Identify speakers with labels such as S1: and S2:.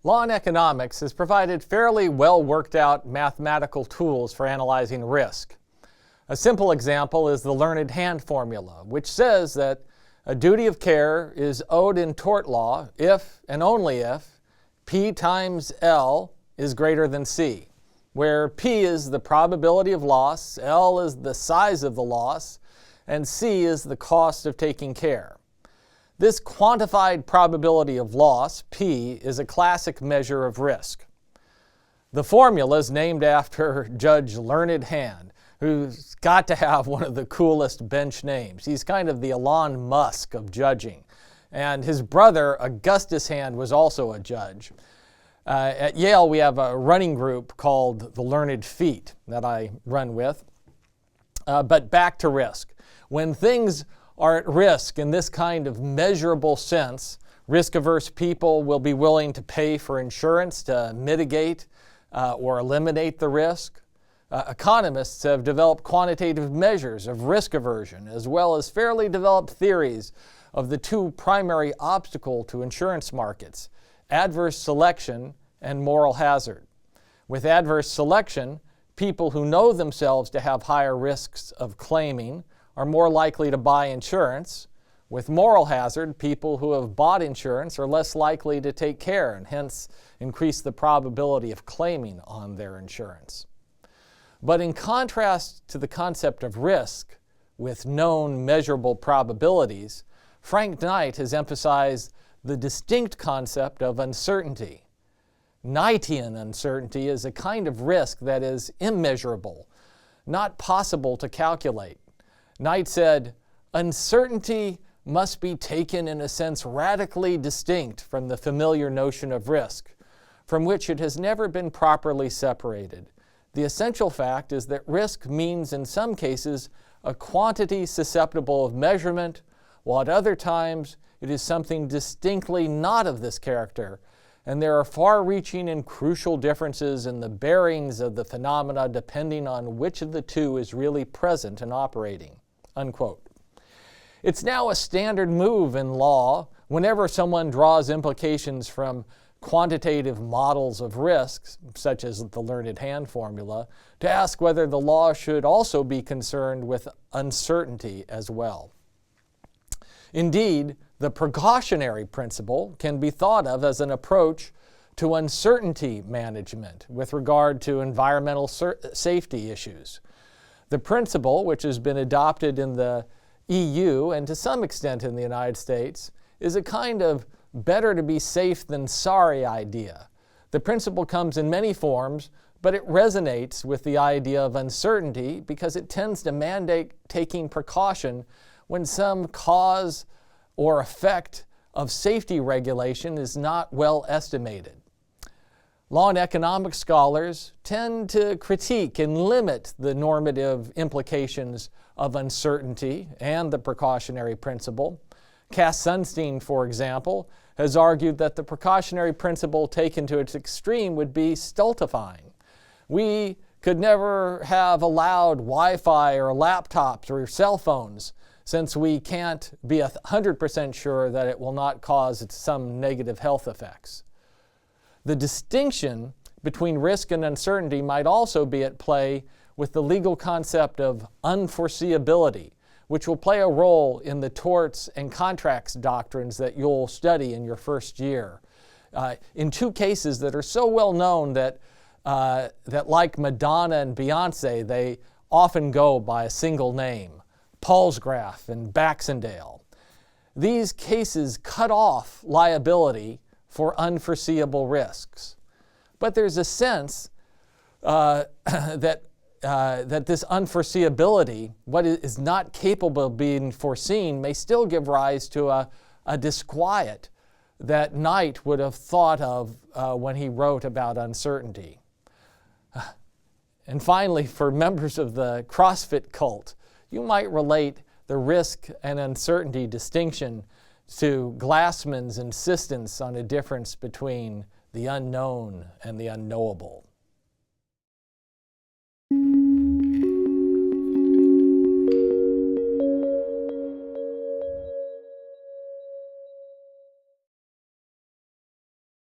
S1: Law in economics has provided fairly well worked out mathematical tools for analyzing risk. A simple example is the learned hand formula, which says that a duty of care is owed in tort law if and only if P times L is greater than C, where P is the probability of loss, L is the size of the loss, and C is the cost of taking care. This quantified probability of loss, P, is a classic measure of risk. The formula is named after Judge Learned Hand, who's got to have one of the coolest bench names. He's kind of the Elon Musk of judging. And his brother, Augustus Hand, was also a judge. At Yale, we have a running group called the Learned Feet that I run with. But back to risk. When things are at risk in this kind of measurable sense, risk-averse people will be willing to pay for insurance to mitigate or eliminate the risk. Economists have developed quantitative measures of risk aversion, as well as fairly developed theories of the two primary obstacles to insurance markets: adverse selection and moral hazard. With adverse selection, people who know themselves to have higher risks of claiming are more likely to buy insurance. With moral hazard, people who have bought insurance are less likely to take care and hence increase the probability of claiming on their insurance. But in contrast to the concept of risk with known measurable probabilities, Frank Knight has emphasized the distinct concept of uncertainty. Knightian uncertainty is a kind of risk that is immeasurable, not possible to calculate. Knight said, "Uncertainty must be taken in a sense radically distinct from the familiar notion of risk, from which it has never been properly separated. The essential fact is that risk means in some cases a quantity susceptible of measurement, while at other times it is something distinctly not of this character, and there are far-reaching and crucial differences in the bearings of the phenomena depending on which of the two is really present and operating." Unquote. It's now a standard move in law whenever someone draws implications from quantitative models of risks, such as the learned hand formula, to ask whether the law should also be concerned with uncertainty as well. Indeed, the precautionary principle can be thought of as an approach to uncertainty management with regard to environmental safety issues. The principle, which has been adopted in the EU and to some extent in the United States, is a kind of better to be safe than sorry idea. The principle comes in many forms, but it resonates with the idea of uncertainty because it tends to mandate taking precaution when some cause or effect of safety regulation is not well estimated. Law and economics scholars tend to critique and limit the normative implications of uncertainty and the precautionary principle. Cass Sunstein, for example, has argued that the precautionary principle taken to its extreme would be stultifying. We could never have allowed Wi-Fi or laptops or cell phones since we can't be 100% sure that it will not cause some negative health effects. The distinction between risk and uncertainty might also be at play with the legal concept of unforeseeability, which will play a role in the torts and contracts doctrines that you'll study in your first year. In two cases that are so well known that like Madonna and Beyonce, they often go by a single name, Palsgraf and Baxendale. These cases cut off liability for unforeseeable risks. But there's a sense that this unforeseeability, what is not capable of being foreseen, may still give rise to a disquiet that Knight would have thought of when he wrote about uncertainty. And finally, for members of the CrossFit cult, you might relate the risk and uncertainty distinction to Glassman's insistence on a difference between the unknown and the unknowable.